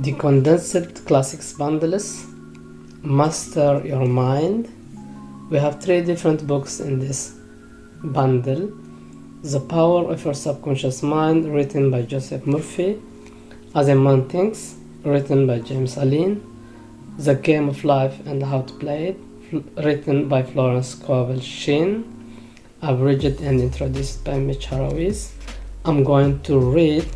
The condensed classics bundles, Master Your Mind. We have 3 different books in this bundle. The Power of Your Subconscious Mind, written by Joseph Murphy. As a Man Thinks, written by James Allen. The Game of Life and How to Play It, written by Florence Scovel Sheen. Abridged and introduced by Mitch Horowitz. I'm going to read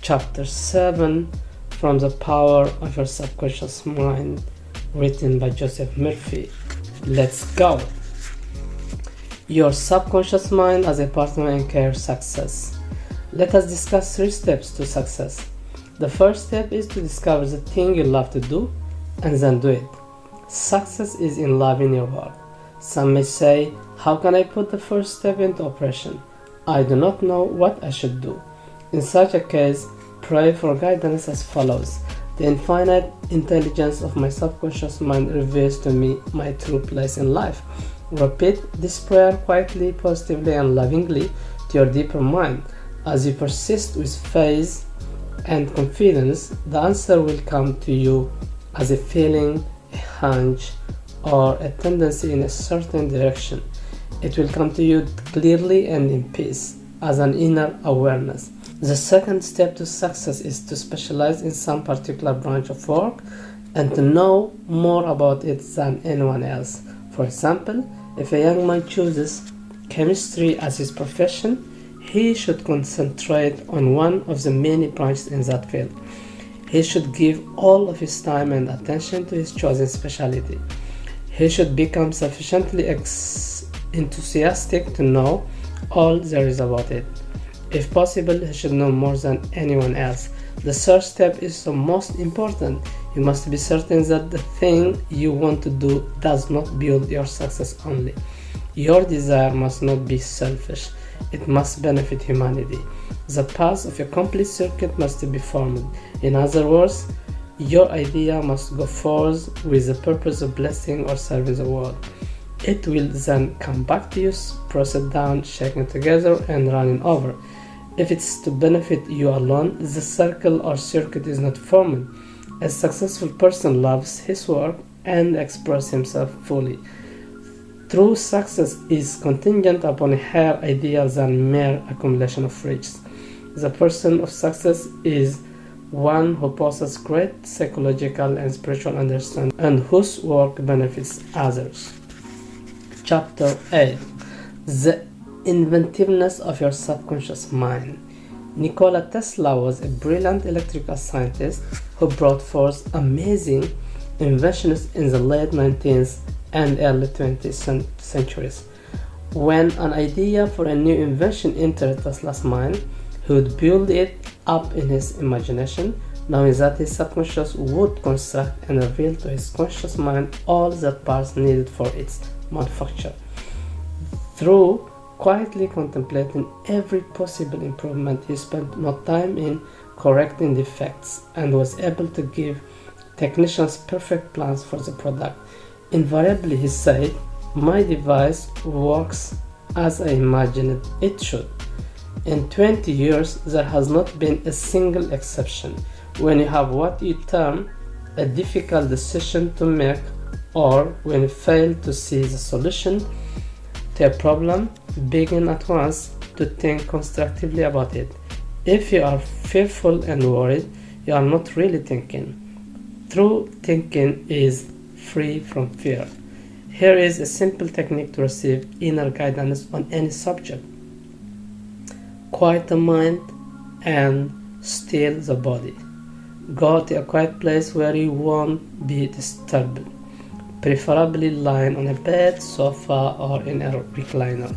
chapter 7 from The Power of Your Subconscious Mind, written by Joseph Murphy. Let's go! Your subconscious mind as a partner in career success. Let us discuss 3 steps to success. The first step is to discover the thing you love to do and then do it. Success is in loving your work. Some may say, how can I put the first step into operation? I do not know what I should do. In such a case, pray for guidance as follows. The infinite intelligence of my subconscious mind reveals to me my true place in life. Repeat this prayer quietly, positively, and lovingly to your deeper mind. As you persist with faith and confidence, the answer will come to you as a feeling, a hunch, or a tendency in a certain direction. It will come to you clearly and in peace, as an inner awareness. The second step to success is to specialize in some particular branch of work and to know more about it than anyone else. For example, if a young man chooses chemistry as his profession, he should concentrate on one of the many branches in that field. He should give all of his time and attention to his chosen specialty. He should become sufficiently enthusiastic to know all there is about it. If possible, he should know more than anyone else. The third step is the most important. You must be certain that the thing you want to do does not build your success only. Your desire must not be selfish. It must benefit humanity. The path of a complete circuit must be formed. In other words, your idea must go forth with the purpose of blessing or serving the world. It will then come back to you, pressed down, shaken together, and running over. If it's to benefit you alone, the circle or circuit is not formed. A successful person loves his work and expresses himself fully. True success is contingent upon a higher ideal than mere accumulation of riches. The person of success is one who possesses great psychological and spiritual understanding and whose work benefits others. Chapter 8. The Inventiveness of Your Subconscious Mind. Nikola Tesla was a brilliant electrical scientist who brought forth amazing inventions in the late 19th and early 20th centuries. When an idea for a new invention entered Tesla's mind, he would build it up in his imagination, knowing that his subconscious would construct and reveal to his conscious mind all the parts needed for its manufacture. Through quietly contemplating every possible improvement, he spent no time in correcting defects and was able to give technicians perfect plans for the product. Invariably, he said, "My device works as I imagined it should." In 20 years, there has not been a single exception. When you have what you term a difficult decision to make, or when you fail to see the solution to a problem, begin at once to think constructively about it. If you are fearful and worried, you are not really thinking. True thinking is free from fear. Here is a simple technique to receive inner guidance on any subject. Quiet the mind and still the body. Go to a quiet place where you won't be disturbed, preferably lying on a bed, sofa, or in a recliner.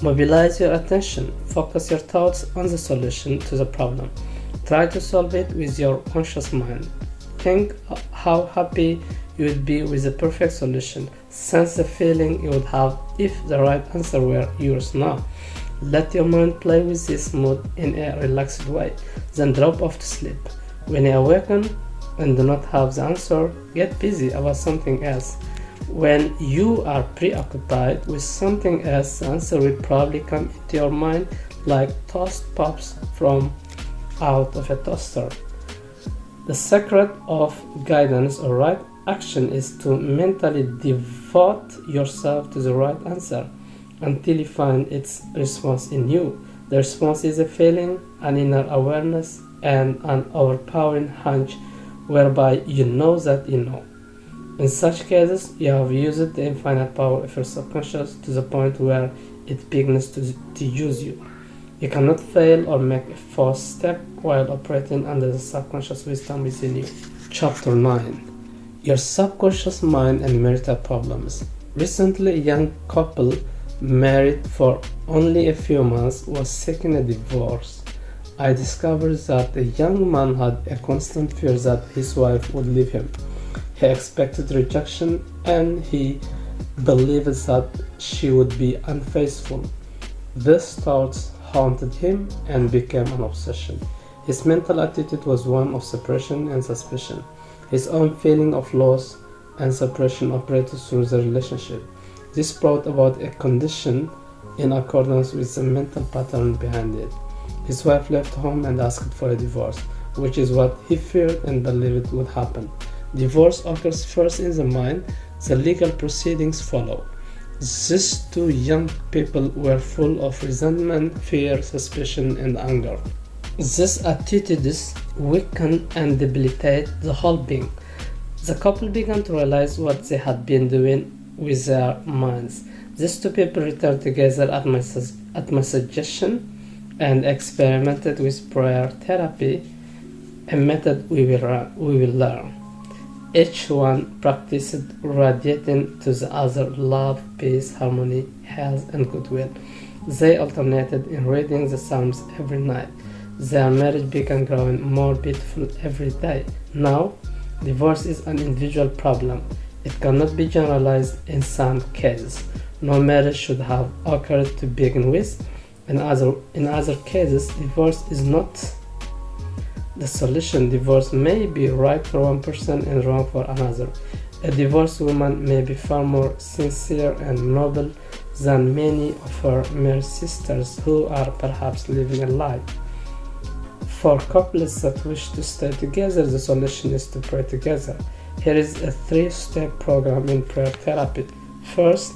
Mobilize your attention. Focus your thoughts on the solution to the problem. Try to solve it with your conscious mind. Think how happy you would be with the perfect solution. Sense the feeling you would have if the right answer were yours now. Let your mind play with this mood in a relaxed way, then drop off to sleep. When you awaken and do not have the answer, get busy about something else. When you are preoccupied with something else, the answer will probably come into your mind like toast pops from out of a toaster. The secret of guidance or right action is to mentally devote yourself to the right answer until you find its response in you. The response is a feeling, an inner awareness, and an overpowering hunch whereby you know that you know. In such cases, you have used the infinite power of your subconscious to the point where it begins to use you. You cannot fail or make a false step while operating under the subconscious wisdom within you. Chapter 9. Your subconscious mind and marital problems. Recently, a young couple married for only a few months was seeking a divorce. I discovered that the young man had a constant fear that his wife would leave him. He expected rejection and he believed that she would be unfaithful. These thoughts haunted him and became an obsession. His mental attitude was one of suppression and suspicion. His own feeling of loss and suppression operated through the relationship. This brought about a condition in accordance with the mental pattern behind it. His wife left home and asked for a divorce, which is what he feared and believed would happen. Divorce occurs first in the mind, the legal proceedings follow. These two young people were full of resentment, fear, suspicion, and anger. These attitudes weaken and debilitate the whole being. The couple began to realize what they had been doing with their minds. These two people returned together at my suggestion and experimented with prayer therapy, a method we will learn. Each one practiced radiating to the other love, peace, harmony, health, and goodwill. They alternated in reading the Psalms every night. Their marriage began growing more beautiful every day. Now, divorce is an individual problem. It cannot be generalized in some cases. No marriage should have occurred to begin with. In other cases, divorce is not the solution. Divorce may be right for one person and wrong for another. A divorced woman may be far more sincere and noble than many of her married sisters who are perhaps living a lie. For couples that wish to stay together, the solution is to pray together. Here is a 3-step program in prayer therapy. First,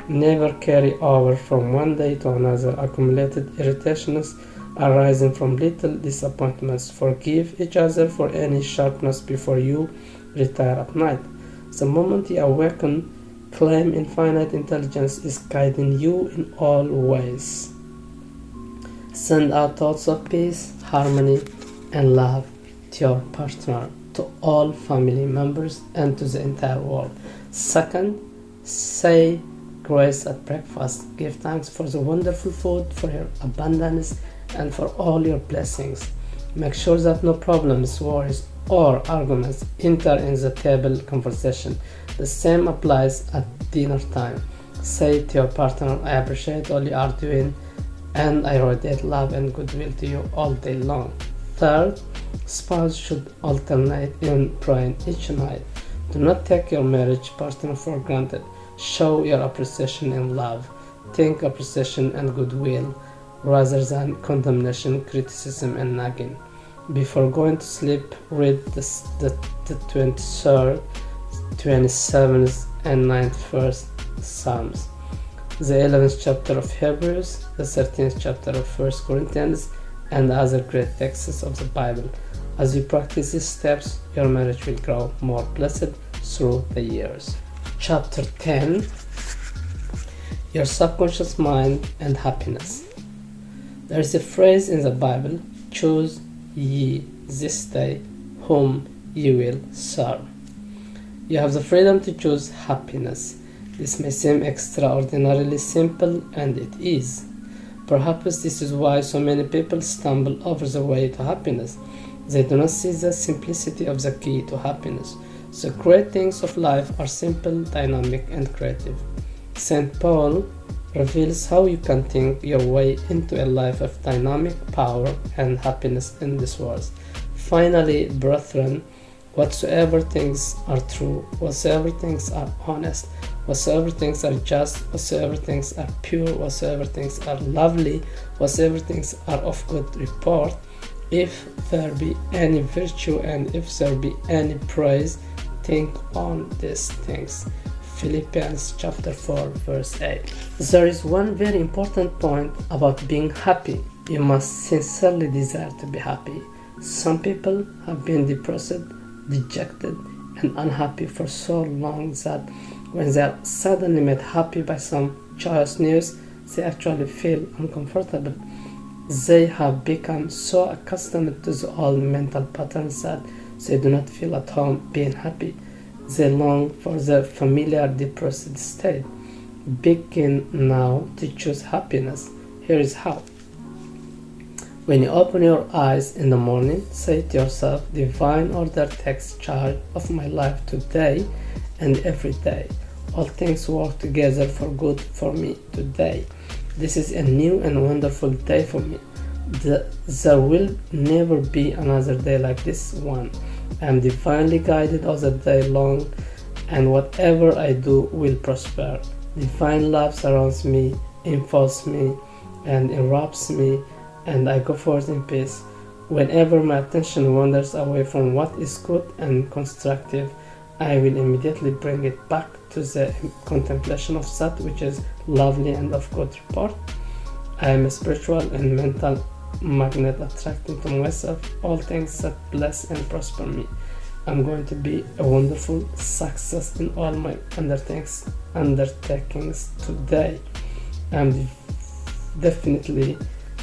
never carry over from one day to another accumulated irritations arising from little disappointments. Forgive each other for any sharpness before you retire at night. The moment you awaken, claim infinite intelligence is guiding you in all ways. Send out thoughts of peace, harmony, and love to your partner, to all family members, and to the entire world. Second, say grace at breakfast. Give thanks for the wonderful food, for your abundance, and for all your blessings. Make sure that no problems, worries, or arguments enter in the table conversation. The same applies at dinner time. Say to your partner, I appreciate all you are doing, and I radiate love and goodwill to you all day long. Third, spouse should alternate in praying each night. Do not take your marriage partner for granted. Show your appreciation and love. Think appreciation and goodwill rather than condemnation, criticism, and nagging. Before going to sleep, read the 23rd, 27th, and 91st Psalms, the 11th chapter of Hebrews, the 13th chapter of 1 Corinthians, and other great texts of the Bible. As you practice these steps, your marriage will grow more blessed through the years. Chapter 10. Your subconscious mind and happiness. There is a phrase in the Bible, choose ye this day whom you will serve. You have the freedom to choose happiness. This may seem extraordinarily simple, and it is. Perhaps this is why so many people stumble over the way to happiness. They do not see the simplicity of the key to happiness. The great things of life are simple, dynamic, and creative. St. Paul reveals how you can think your way into a life of dynamic power and happiness in this world. Finally, brethren, whatsoever things are true, whatsoever things are honest, whatsoever things are just, whatsoever things are pure, whatsoever things are lovely, whatsoever things are of good report, If there be any virtue and if there be any praise, think on these things. Philippians chapter 4 verse 8. There is one very important point about being happy. You must sincerely desire to be happy. Some people have been depressed, dejected, and unhappy for so long that when they are suddenly made happy by some joyous news, they actually feel uncomfortable. They have become so accustomed to the old mental patterns that they do not feel at home being happy. They long for their familiar depressed state. Begin now to choose happiness. Here is how. When you open your eyes in the morning, say to yourself, Divine Order takes charge of my life today and every day. All things work together for good for me today. This is a new and wonderful day for me. There will never be another day like this one. I am divinely guided all the day long, and whatever I do will prosper. Divine love surrounds me, enfolds me, and enwraps me, and I go forth in peace. Whenever my attention wanders away from what is good and constructive, I will immediately bring it back to the contemplation of that which is lovely and of good report. I am a spiritual and mental magnet attracting to myself all things that bless and prosper me. I'm going to be a wonderful success in all my undertakings today. I'm definitely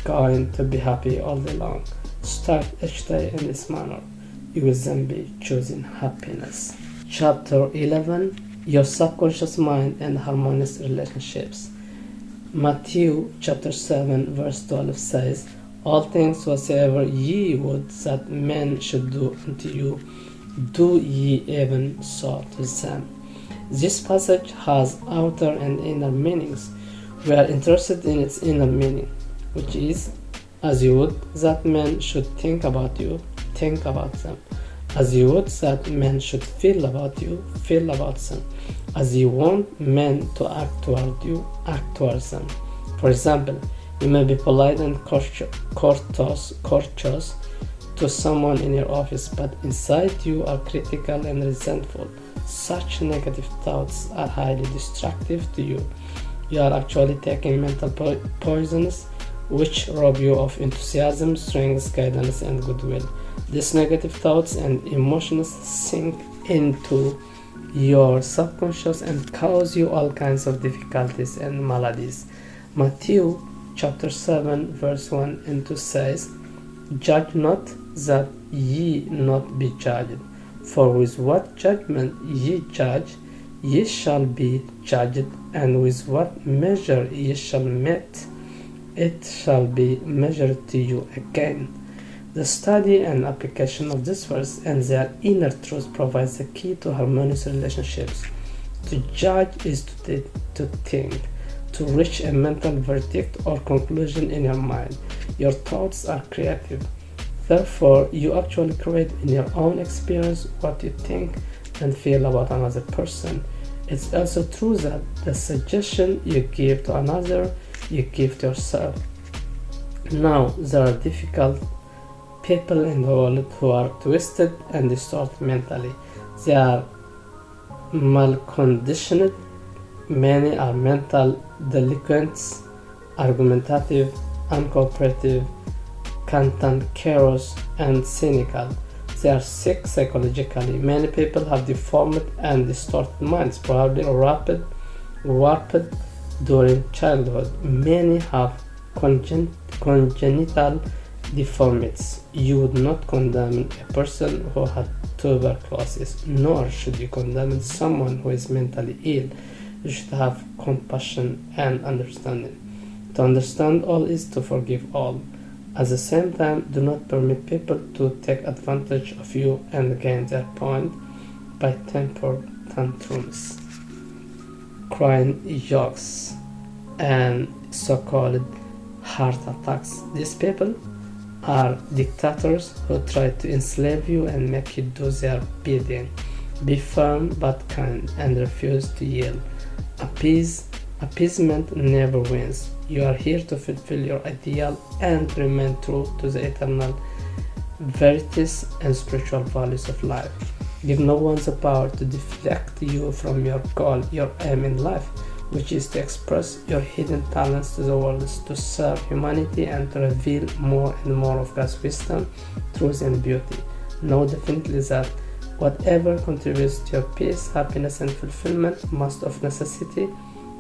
going to be happy all day long. Start each day in this manner. You will then be choosing happiness. Chapter 11. Your subconscious mind and harmonious relationships. Matthew chapter 7 verse 12 says, All things whatsoever ye would that men should do unto you, do ye even so to them. This passage has outer and inner meanings. We are interested in its inner meaning, which is, as you would that men should think about you, think about them. As you would that men should feel about you, feel about them. As you want men to act toward you, act towards them. For example, you may be polite and courteous to someone in your office, but inside you are critical and resentful. Such negative thoughts are highly destructive to you. You are actually taking mental poisons which rob you of enthusiasm, strength, guidance, and goodwill. These negative thoughts and emotions sink into your subconscious and cause you all kinds of difficulties and maladies. Matthew chapter 7 verse 1 and 2 says, Judge not that ye not be judged, for with what judgment ye judge, ye shall be judged, and with what measure ye shall mete, it shall be measured to you again. The study and application of this verse and their inner truth provides the key to harmonious relationships. To judge is to think, to reach a mental verdict or conclusion in your mind. Your thoughts are creative. Therefore, you actually create in your own experience what you think and feel about another person. It's also true that the suggestion you give to another, you give to yourself. Now, there are difficult people in the world who are twisted and distorted mentally. They are malconditioned. Many are mental delinquents, argumentative, uncooperative, cantankerous, and cynical. They are sick psychologically. Many people have deformed and distorted minds, probably warped during childhood. Many have congenital deformities. You would not condemn a person who had tuberculosis, nor should you condemn someone who is mentally ill. You should have compassion and understanding. To understand all is to forgive all. At the same time, do not permit people to take advantage of you and gain their point by temper tantrums, crying jokes, and so-called heart attacks. These people are dictators who try to enslave you and make you do their bidding. Be firm but kind and refuse to yield. Appeasement never wins. You are here to fulfill your ideal and remain true to the eternal verities, and spiritual values of life. Give no one the power to deflect you from your goal, your aim in life, which is to express your hidden talents to the world, to serve humanity, and to reveal more and more of God's wisdom, truth, and beauty. Know definitely that whatever contributes to your peace, happiness, and fulfillment must of necessity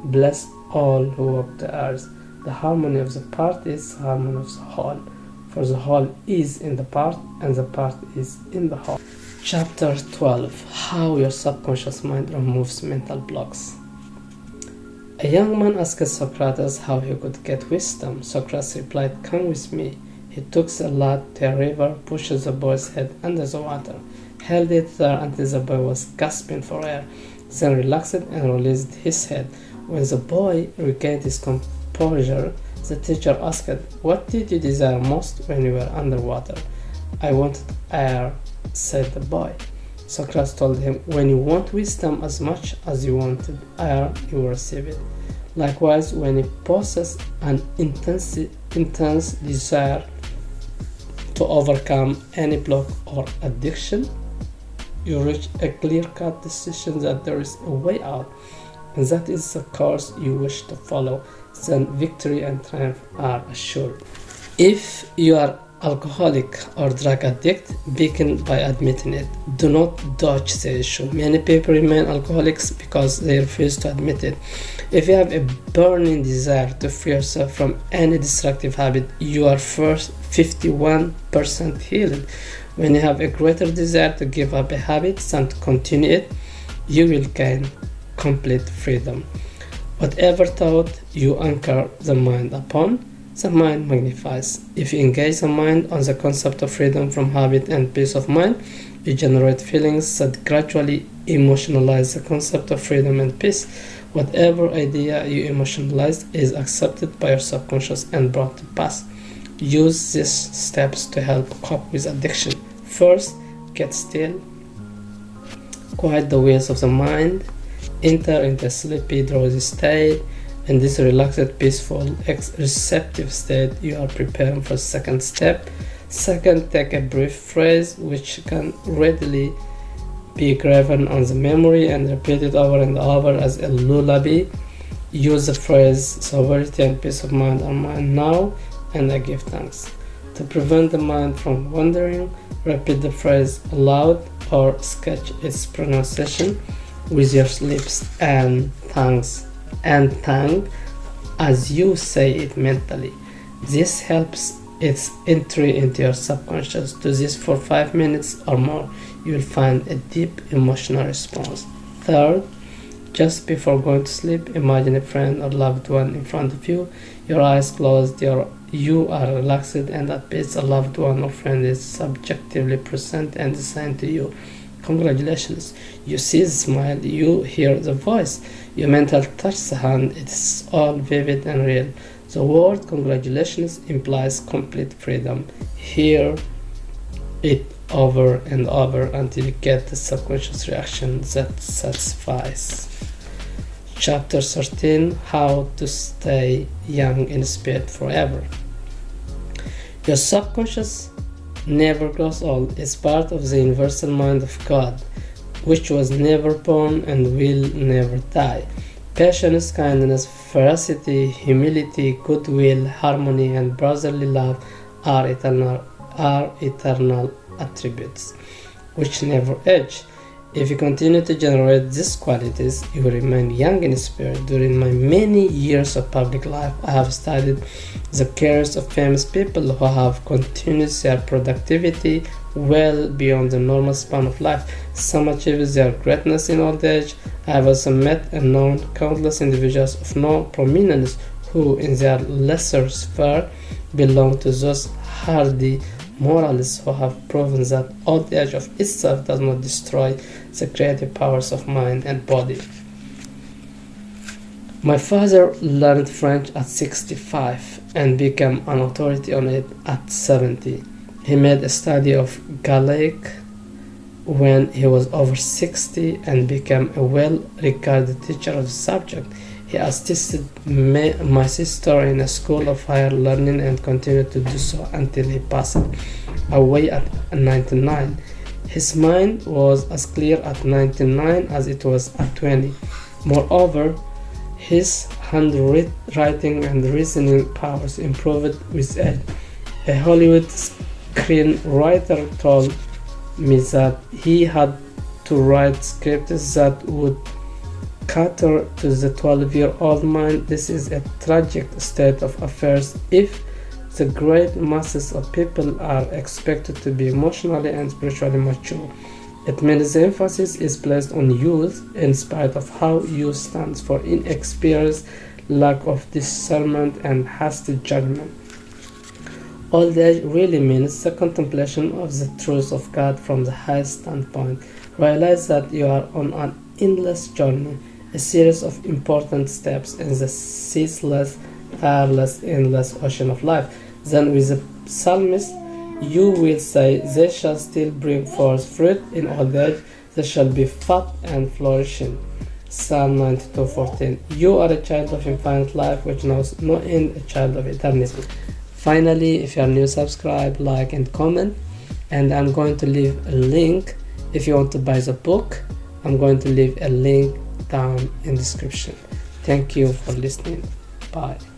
bless all who walk the earth. The harmony of the part is the harmony of the whole, for the whole is in the part, and the part is in the whole. Chapter 12. How your subconscious mind removes mental blocks. A young man asked Socrates how he could get wisdom. Socrates replied, "Come with me." He took the lad to a river, pushed the boy's head under the water, held it there until the boy was gasping for air, then relaxed and released his head. When the boy regained his composure, the teacher asked, "What did you desire most when you were underwater?" "I wanted air," said the boy. Socrates told him, "When you want wisdom as much as you wanted air, you will receive it. Likewise, when you possess an intense desire to overcome any block or addiction, you reach a clear-cut decision that there is a way out, and that is the course you wish to follow, then victory and triumph are assured." If you are alcoholic or drug addict, begin by admitting it. Do not dodge the issue. Many people remain alcoholics because they refuse to admit it. If you have a burning desire to free yourself from any destructive habit, you are first 51% healed. When you have a greater desire to give up a habit than to continue it, you will gain complete freedom. Whatever thought you anchor the mind upon, the mind magnifies. If you engage the mind on the concept of freedom from habit and peace of mind, you generate feelings that gradually emotionalize the concept of freedom and peace. Whatever idea you emotionalize is accepted by your subconscious and brought to pass. Use these steps to help cope with addiction. First, get still. Quiet the wheels of the mind. Enter into a sleepy, drowsy state. In this relaxed, peaceful, receptive state, you are preparing for the second step. Second, take a brief phrase which can readily be graven on the memory and repeat it over and over as a lullaby. Use the phrase, "Sovereignty and peace of mind are mine now, and I give thanks." To prevent the mind from wandering, repeat the phrase aloud or sketch its pronunciation with your lips and tongue as you say it mentally. This helps its entry into your subconscious. Do this for 5 minutes or more. You will find a deep emotional response. Third, just before going to sleep, imagine a friend or loved one in front of you. Your eyes closed, you are relaxed and at peace. A loved one or friend is subjectively present and assigned to you. Congratulations. You see the smile, you hear the voice, your mental touch the hand. It's all vivid and real. The word congratulations implies complete freedom. Hear it over and over until you get the subconscious reaction that satisfies. Chapter 13. How to stay young in spirit forever. Your subconscious never grows old. It's part of the universal mind of God, which was never born and will never die. Patience, kindness, veracity, humility, goodwill, harmony, and brotherly love are eternal attributes which never age. If you continue to generate these qualities, you will remain young in spirit. During my many years of public life, I have studied the careers of famous people who have continued their productivity well beyond the normal span of life. Some achieve their greatness in old age. I have also met and known countless individuals of no prominence who, in their lesser sphere, belong to those hardy moralists who have proven that old age of itself does not destroy the creative powers of mind and body. My father learned French at 65 and became an authority on it at 70. He made a study of Gaelic when he was over 60 and became a well-regarded teacher of the subject. He assisted my sister in a school of higher learning and continued to do so until he passed. away at 99. His mind was as clear at 99 as it was at 20. Moreover, his handwriting and reasoning powers improved with age. A Hollywood screenwriter told me that he had to write scripts that would cater to the 12-year-old mind. This is a tragic state of affairs if the great masses of people are expected to be emotionally and spiritually mature. It means the emphasis is placed on youth in spite of how youth stands for inexperience, lack of discernment, and hasty judgment. Old age really means the contemplation of the truth of God from the highest standpoint. Realize that you are on an endless journey, a series of important steps in the ceaseless, tireless, endless ocean of life. Then with the psalmist, you will say, they shall still bring forth fruit in old age, they shall be fat and flourishing. Psalm 92:14. You are a child of infinite life which knows no end, a child of eternity. Finally, if you are new, subscribe, like, and comment. And I'm going to leave a link. If you want to buy the book, I'm going to leave a link down in the description. Thank you for listening. Bye.